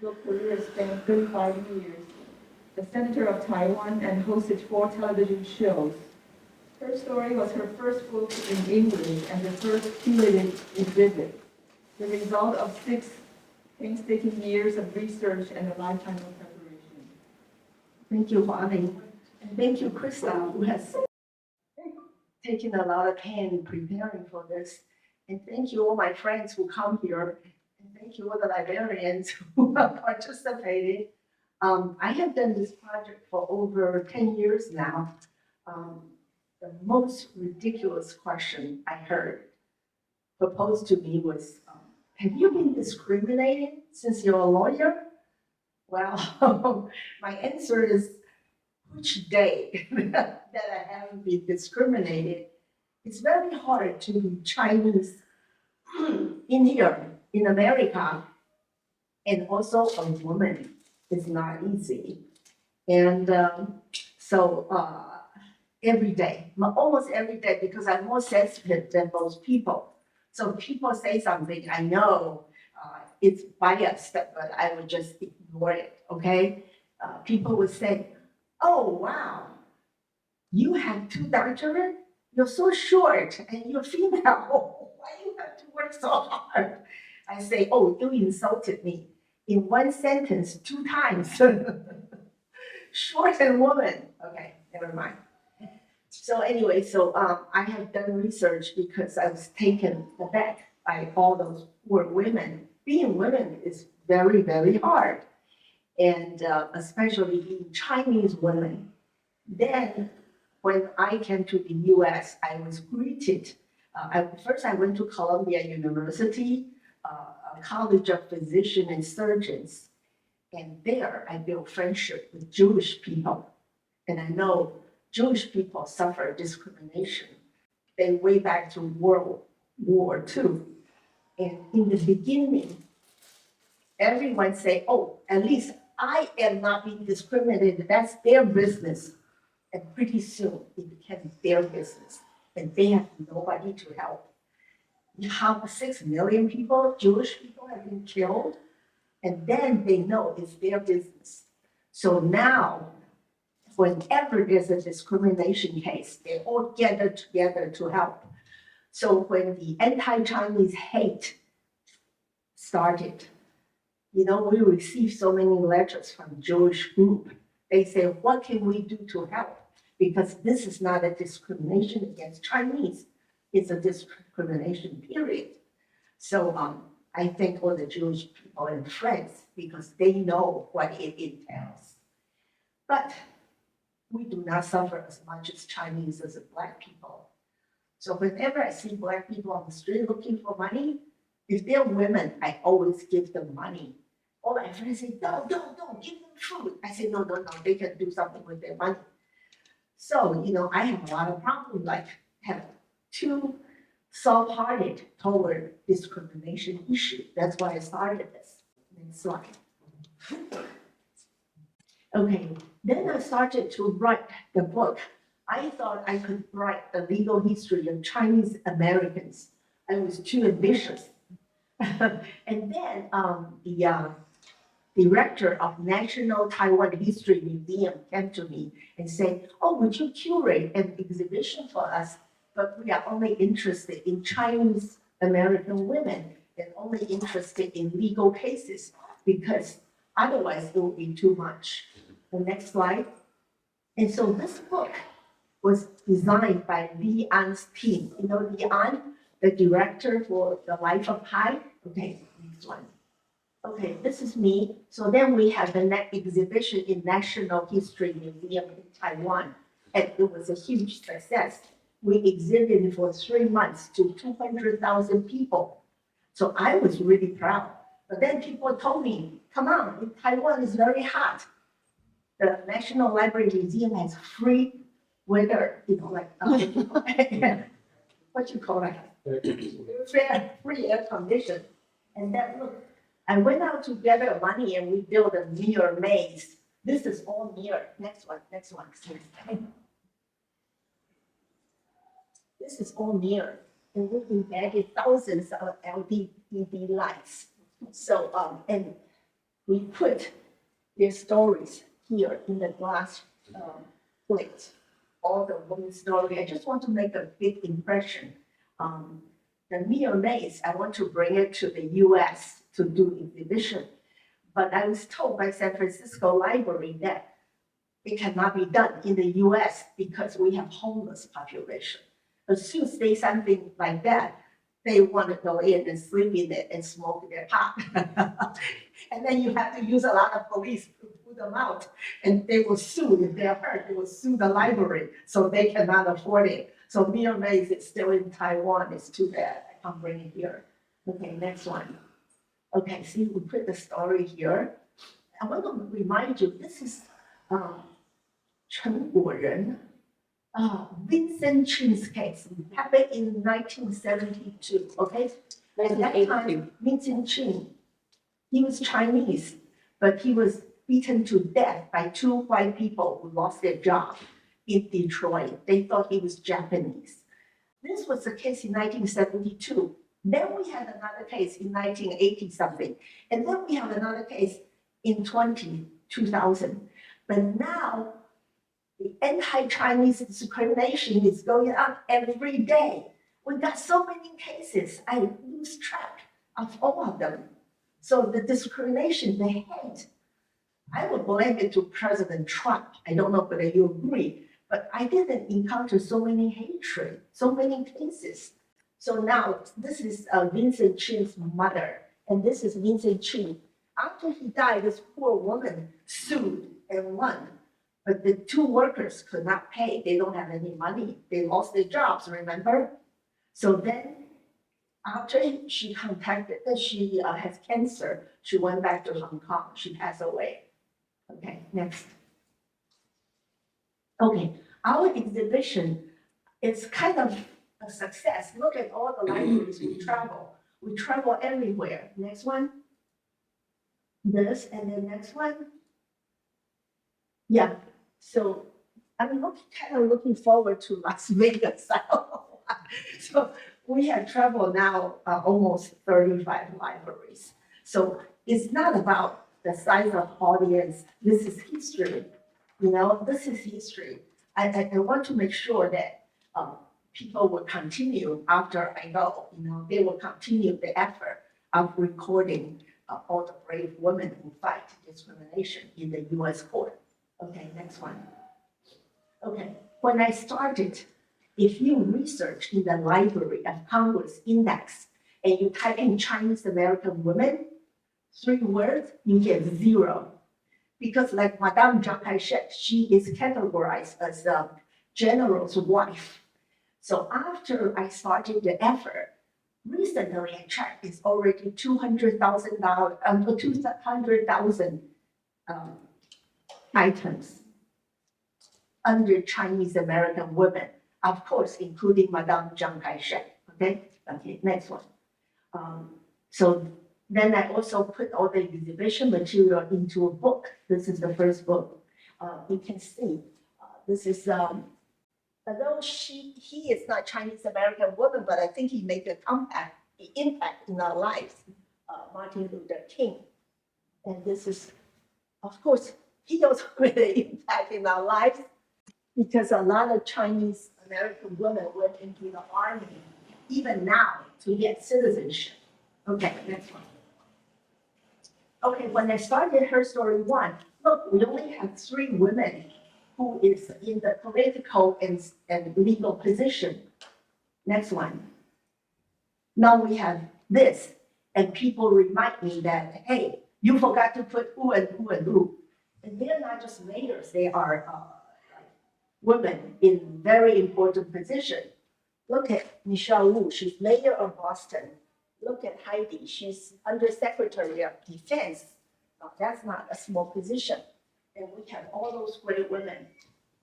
legal career spanned 35 years, the Senator of Taiwan, and hosted 4 television shows. Herstory was her first book in English and the first curated exhibit, the result of 6 painstaking years of research and a lifetime of preparation. Thank you, Huali. And thank you, Krista, who has taken a lot of pain in preparing for this. And thank you, all my friends who come here. And thank you, all the librarians who have participated. I have done this project for over 10 years now. The most ridiculous question I heard proposed to me was, have you been discriminated since you're a lawyer? Well, my answer is, which day that I haven't been discriminated? It's very hard to be Chinese in here, in America, and also a woman is not easy. And every day, almost every day, because I'm more sensitive than most people. So people say something, I know it's biased, but I would just ignore it, okay? People would say, oh, wow, you have 2 doctorates? You're so short and you're female. Why you have to work so hard? I say, oh, you insulted me in 1 sentence 2 times. Short and woman. Okay, never mind. So anyway, I have done research because I was taken aback by all those poor women. Being women is very, very hard, and especially being Chinese women. Then, when I came to the U.S., I was greeted. First, I went to Columbia University, a college of physicians and surgeons, and there I built friendship with Jewish people, and I know Jewish people suffer discrimination. They way back to World War II. And in the beginning, everyone say, oh, at least I am not being discriminated. That's their business. And pretty soon it became their business. And they have nobody to help. How 6 million people, Jewish people, have been killed. And then they know it's their business. So now, whenever there's a discrimination case, they all gather together to help. So when the anti-Chinese hate started, we received so many letters from Jewish group. They say, what can we do to help? Because this is not a discrimination against Chinese. It's a discrimination, period. So I thank all the Jewish people and friends because they know what it entails. But we do not suffer as much as Chinese as Black people. So whenever I see Black people on the street looking for money, if they're women, I always give them money. All my friends say, no, don't, give them food. I say, no, they can do something with their money. So, I have a lot of problems, like have too soft-hearted toward discrimination issue. That's why I started this. Next slide. Okay, then I started to write the book. I thought I could write the legal history of Chinese Americans. I was too ambitious. And then the director of National Taiwan History Museum came to me and said, oh, would you curate an exhibition for us? But we are only interested in Chinese American women and only interested in legal cases because otherwise it would be too much. The next slide. And so this book was designed by Li An's team. Li An, the director for The Life of Pi. Okay, next one. Okay, this is me. So then we have the next exhibition in National History Museum in Taiwan. And it was a huge success. We exhibited for 3 months to 200,000 people. So I was really proud. But then people told me, come on, in Taiwan is very hot. The National Library Museum has free weather, what you call that? Free air condition. And then look, I went out to gather money and we built a mirror maze. This is all mirror. Next one. This is all mirror. And we embedded thousands of LED lights. So, and we put their stories here in the glass plate. All the women's story. I just want to make a big impression. The neonates, I want to bring it to the US to do exhibition. But I was told by San Francisco Library that it cannot be done in the US because we have homeless population. As soon as they something like that, they want to go in and sleep in it and smoke their pot. And then you have to use a lot of police to put them out. And they will sue, if they're hurt, they will sue the library, so they cannot afford it. So neonates is still in Taiwan, it's too bad, I can't bring it here. Okay, next one. Okay, see, we put the story here. I want to remind you, this is Chen Vincent Chen's case happened in 1972, okay? At that time, Vincent Chen, he was Chinese, but he was beaten to death by two white people who lost their job in Detroit. They thought he was Japanese. This was the case in 1972. Then we had another case in 1980 something. And then we have another case in 2000. But now the anti-Chinese discrimination is going on every day. We got so many cases, I lose track of all of them. So the discrimination, the hate, I would blame it to President Trump. I don't know whether you agree, but I didn't encounter so many hatred, so many cases. So now this is Vincent Chen's mother, and this is Vincent Chen. After he died, this poor woman sued and won, but the two workers could not pay. They don't have any money. They lost their jobs, remember? So then after she contacted, she has cancer, she went back to Hong Kong. She passed away. Okay, next. Okay, our exhibition is kind of a success. Look at all the libraries we travel. We travel everywhere. Next one. This, and then next one. Yeah, so I'm kind of looking forward to Las Vegas. So we have traveled now almost 35 libraries. So it's not about the size of audience. This is history. You know, this is history. I want to make sure that people will continue after I go. You know, they will continue the effort of recording all the brave women who fight discrimination in the U.S. court. Okay, next one. Okay, when I started, if you research in the Library of Congress Index and you type in Chinese American women, 3 words, you get 0. Because like Madame Chiang Kai-shek, she is categorized as a general's wife. So after I started the effort, recently I checked, it's already $200,000 items under Chinese American women, of course, including Madame Chiang Kai-shek. Okay, next one. So then I also put all the exhibition material into a book. This is the first book. You can see, this is, although he is not Chinese American woman, but I think he made an impact in our lives, Martin Luther King. And this is, of course, he also made an impact in our lives because a lot of Chinese American women went into the army, even now, to get citizenship. Okay, next one. Okay, when I started Herstory 1, look, we only have 3 women who is in the political and legal position. Next one. Now we have this, and people remind me that, hey, you forgot to put who and who and who. And they're not just mayors, they are women in very important position. Look at Michelle Wu, she's mayor of Boston. Look at Heidi, she's Undersecretary of Defense. Now, that's not a small position. And we have all those great women.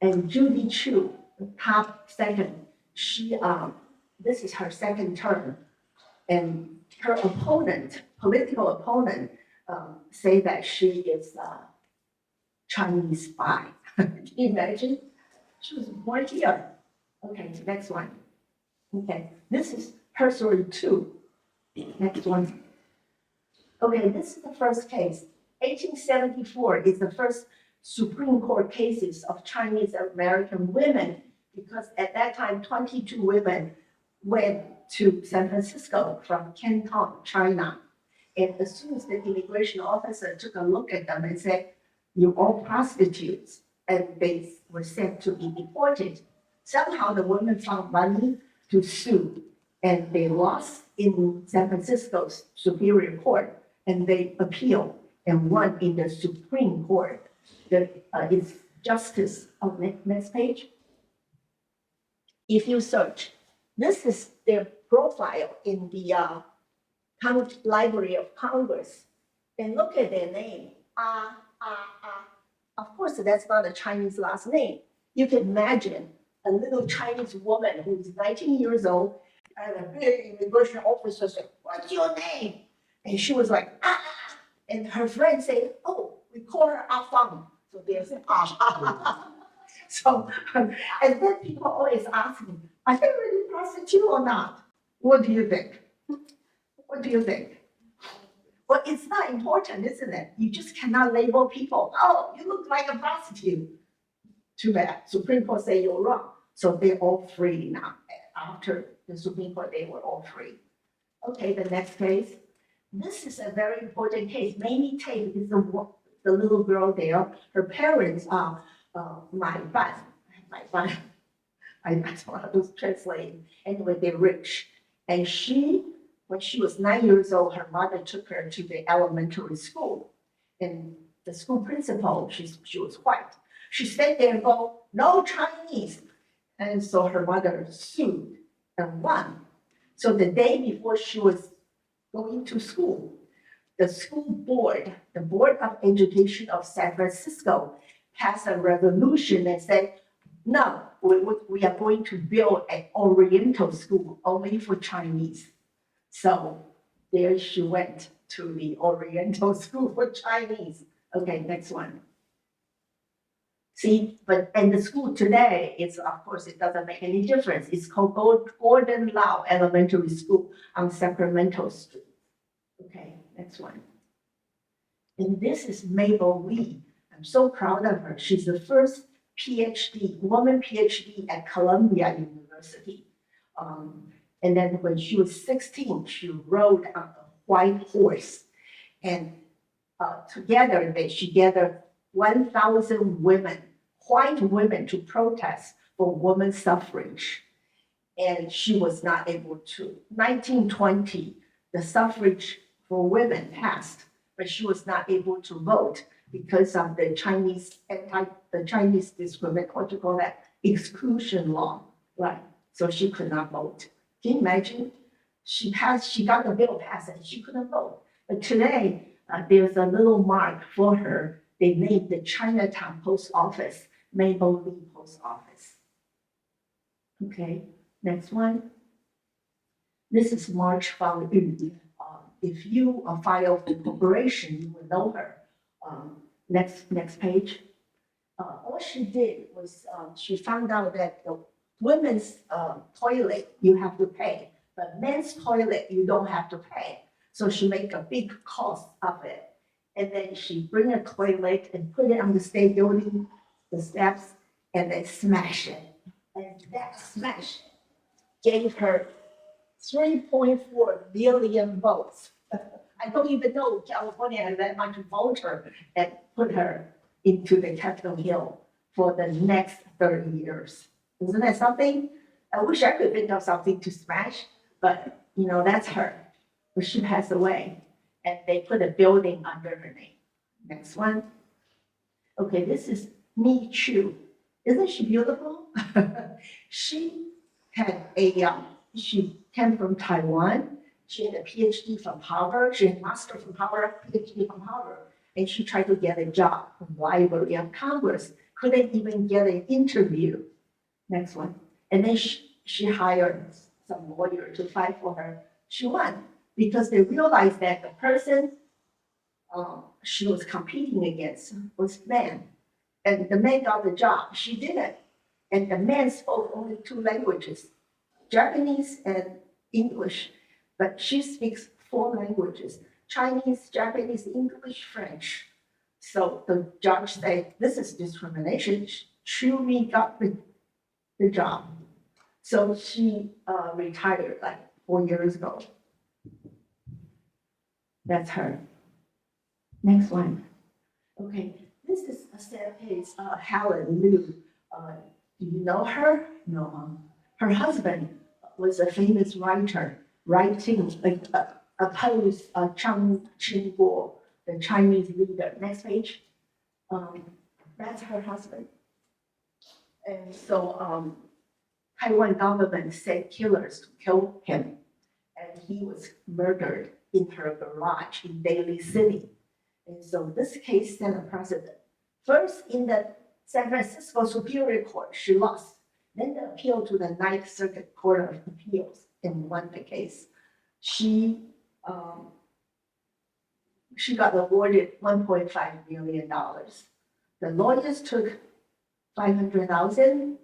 And Judy Chu, the top second, she, this is her second term. And her opponent, political opponent, say that she is a Chinese spy. Can you imagine? She was born here. Okay, next one. Okay, this is Herstory 2. Next one. Okay, this is the first case. 1874 is the first Supreme Court cases of Chinese American women, because at that time, 22 women went to San Francisco from Canton, China. And as soon as the immigration officer took a look at them and said, "You're all prostitutes," and they were sent to be deported. Somehow the women found money to sue, and they lost in San Francisco's Superior Court, and they appealed and won in the Supreme Court. It's justice. Oh, next page. If you search, this is their profile in the Library of Congress, and look at their name. Of course, that's not a Chinese last name. You can imagine a little Chinese woman who's 19 years old, and a big immigration officer said, "What's your name?" And she was like, "Ah." And her friend said, "Oh, we call her Ah Fang." So there's Ah. So, and then people always ask me, "Are they really prostitute or not?" What do you think? What do you think? Well, it's not important, isn't it? You just cannot label people, "Oh, you look like a prostitute." Too bad. Supreme Court say you're wrong. So they're all free now. After the Supreme Court, they were all free. Okay, the next case. This is a very important case. Mamie Tate is the little girl there. Her parents are my ban. I don't know how to translate. Anyway, they're rich. And when she was 9 years old, her mother took her to the elementary school. And the school principal, she was white. She stayed there and go, "No Chinese." And so her mother sued and won. So the day before she was going to school, the school board, the Board of Education of San Francisco, passed a resolution and said, "No, we are going to build an Oriental school only for Chinese." So there she went to the Oriental school for Chinese. Okay, next one. See, and the school today is, of course, it doesn't make any difference. It's called Gordon Lau Elementary School on Sacramento Street. Okay, next one. And this is Mabel Lee. I'm so proud of her. She's the first woman PhD at Columbia University. And then when she was 16, she rode on a white horse. And together, she gathered 1,000 women, white women, to protest for women's suffrage. And she was not able to. 1920, the suffrage for women passed, but she was not able to vote because of the Chinese what you call that, exclusion law, right? So she could not vote. Can you imagine? She got the bill passed and she couldn't vote. But today, there's a little mark for her. They named the Chinatown Post Office, Mabel Lee Post Office. Okay, next one. This is March Fang Yu. If you file for corporation, you will know her. Next page. All she did was she found out that the women's toilet you have to pay, but men's toilet you don't have to pay. So she made a big cost of it. And then she bring a toilet and put it on the state building, the steps, and then smash it. And that smash gave her 3.4 million votes. I don't even know California had that much voter and put her into the Capitol Hill for the next 30 years. Isn't that something? I wish I could think of something to smash, but that's her. But she passed away, and they put a building under her name. Next one. Okay, this is Mi Chu. Isn't she beautiful? She came from Taiwan. She had a PhD from Harvard. She had a master from Harvard, PhD from Harvard. And she tried to get a job from Library of Congress. Couldn't even get an interview. Next one. And then she hired some lawyer to fight for her. She won because they realized that the person she was competing against was man. And the man got the job. She didn't. And the man spoke only 2 languages, Japanese and English. But she speaks 4 languages, Chinese, Japanese, English, French. So the judge said, this is discrimination. She got the job. So she retired like 4 years ago. That's her. Next one. Okay, this is a sad case, Helen Liu. Do you know her? No. Her husband was a famous writer, writing like opposed Chang, the Chinese leader. Next page. That's her husband. And so Taiwan government sent killers to kill him, and he was murdered in her garage in Daly City. And so this case set a precedent. First, in the San Francisco Superior Court, she lost. Then the appeal to the Ninth Circuit Court of Appeals and won the case. She got awarded $1.5 million. The lawyers took $500,000,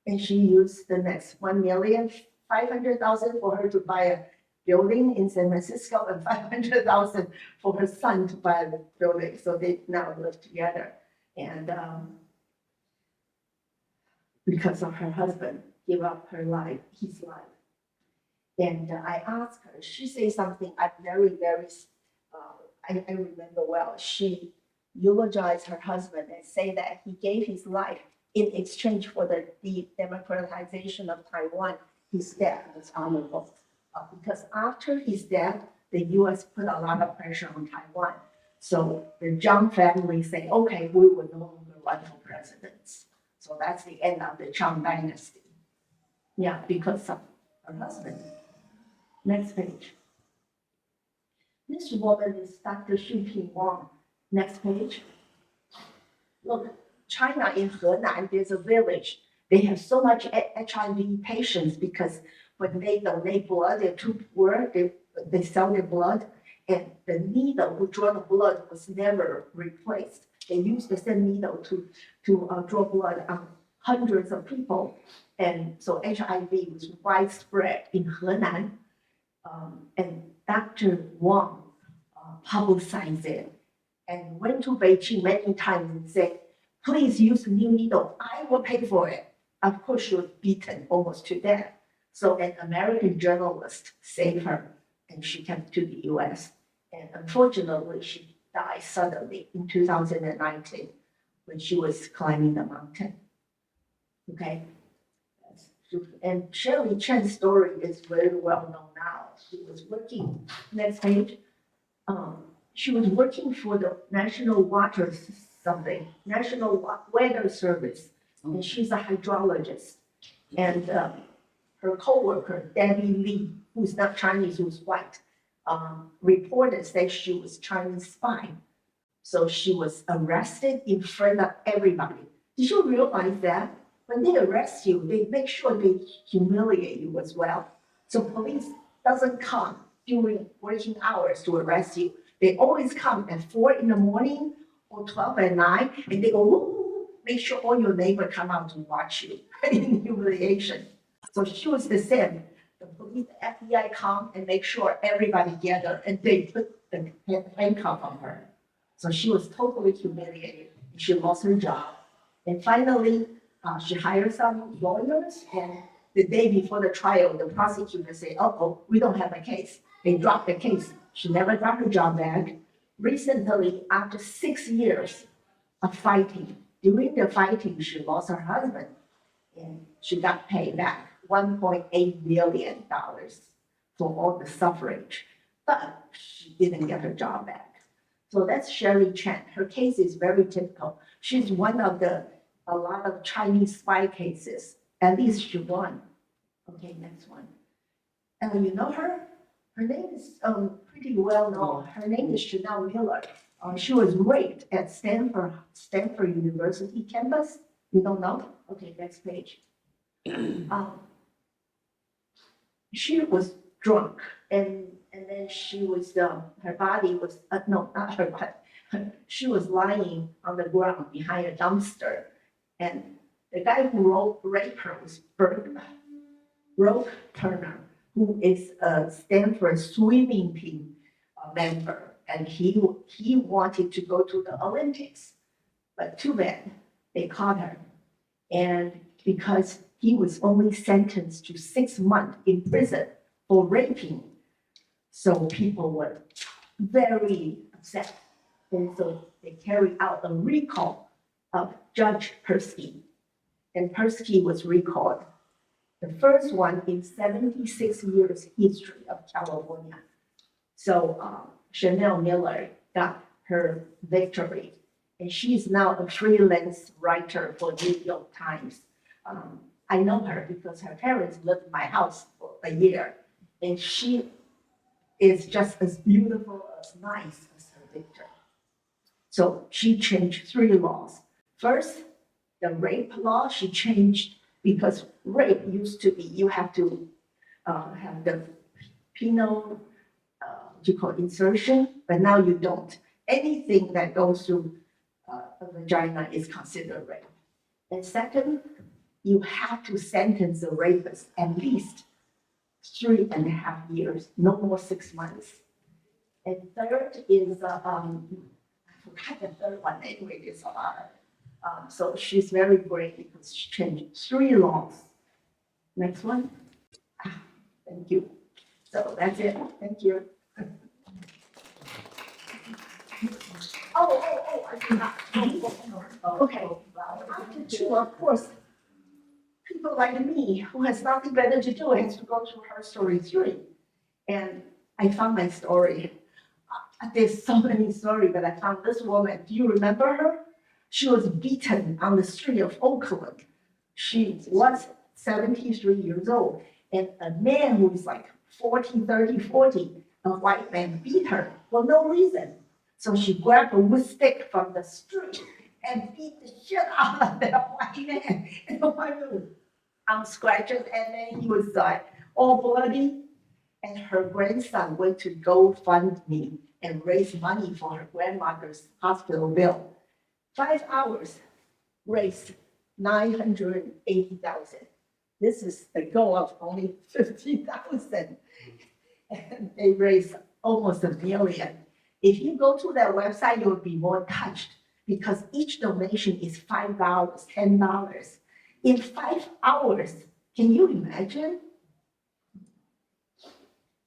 and she used the next $1,500,000 for her to buy a building in San Francisco and $500,000 for her son to buy the building. So they now live together. And because of her husband, give up his life. And I asked her, she said something I I remember well. She eulogized her husband and say that he gave his life in exchange for the democratization of Taiwan. His death was honorable. Because after his death, the US put a lot of pressure on Taiwan. So the Chang family say, okay, we will no longer run for presidents. So that's the end of the Chang dynasty. Yeah, because of her husband. Next page. This woman is Dr. Xu Wang. Next page. Look, China in Henan, there's a village. They have so much HIV patients because when they donate blood, they're too poor, they sell their blood, and the needle who draw the blood was never replaced. They used the same needle to draw blood on hundreds of people. And so HIV was widespread in Henan. And Dr. Wang publicized it and went to Beijing many times and said, please use a new needle, I will pay for it. Of course, she was beaten almost to death. So an American journalist saved her, and she came to the US. And unfortunately, she died suddenly in 2019 when she was climbing the mountain. Okay? And Shirley Chen's story is very well known now. She was working, next page. She was working for the National Weather Service, and she's a hydrologist. And her coworker, Debbie Lee, who's not Chinese, who's white, reported that she was Chinese spy. So she was arrested in front of everybody. Did you realize that? When they arrest you, they make sure they humiliate you as well. So police doesn't come during working hours to arrest you. They always come at 4 in the morning or 12 at night, and they go, woo, make sure all your neighbors come out to watch you in humiliation. So she was the same. The police, the FBI come and make sure everybody gather, and they put the handcuff on her. So she was totally humiliated. She lost her job. And finally, she hired some lawyers, and the day before the trial, the prosecutor said, oh, we don't have a case. They dropped the case. She never got her job back. Recently, after 6 years of fighting, during the fighting, she lost her husband, and she got paid back $1.8 million for all the suffrage, but she didn't get her job back. So that's Sherry Chen. Her case is very typical. She's one of a lot of Chinese spy cases. At least she won. Okay, next one. And you know her? Her name is pretty well known. Her name is Chanel Miller. She was raped at Stanford University campus. You don't know? Okay, next page. She was drunk, and then she was her body was no, not her body. She was lying on the ground behind a dumpster, and the guy who raped her was Brooke Turner, who is a Stanford swimming team member and he wanted to go to the Olympics, but too bad, they caught her. And because he was only sentenced to 6 months in prison for raping, so people were very upset. And so they carried out a recall of Judge Persky. And Persky was recalled. The first one in 76 years history of California. So Chanel Miller got her victory. And she's now a freelance writer for New York Times. I know her because her parents lived in my house for a year. And she is just as beautiful, as nice as her victor. So she changed 3 laws. First, the rape law, she changed because rape used to be, you have to have the penal, insertion, but now you don't. Anything that goes through a vagina is considered rape. And second, you have to sentence the rapist at least 3.5 years, no more 6 months. And third is, I forgot the third one anyway, it's so she's very great because she changed 3 laws. Next one. Thank you. So that's it. Thank you. I forgot. Okay. After 2, of course, people like me who has nothing better to do has to go to Herstory 3. And I found my story. There's so many stories, but I found this woman. Do you remember her? She was beaten on the street of Oakland. She was 73 years old. And a man who was like 40, a white man beat her for no reason. So she grabbed a wood stick from the street and beat the shit out of that white man. And the white man was on scratches, and then he was like all bloody. And her grandson went to GoFundMe and raise money for her grandmother's hospital bill. 5 hours raised 980,000. This is a goal of only 50,000. And they raised almost $1 million. If you go to their website, you'll be more touched because each donation is $5, $10. In 5 hours, can you imagine?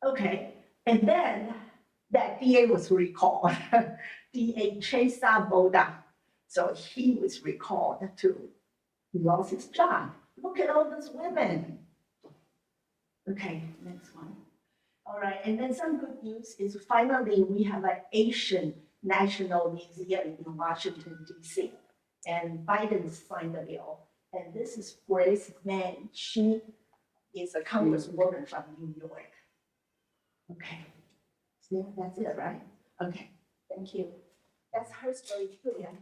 Okay, and then that DA was recalled, DA Chesa Boda. So he was recalled too. He lost his job. Look at all these women. Okay, next one. All right, and then some good news is finally we have an Asian National Museum in Washington, D.C. And Biden signed the bill. And this is Grace Mann. She is a congresswoman from New York. Okay, so that's it, right? Okay, thank you. That's her story too, yeah.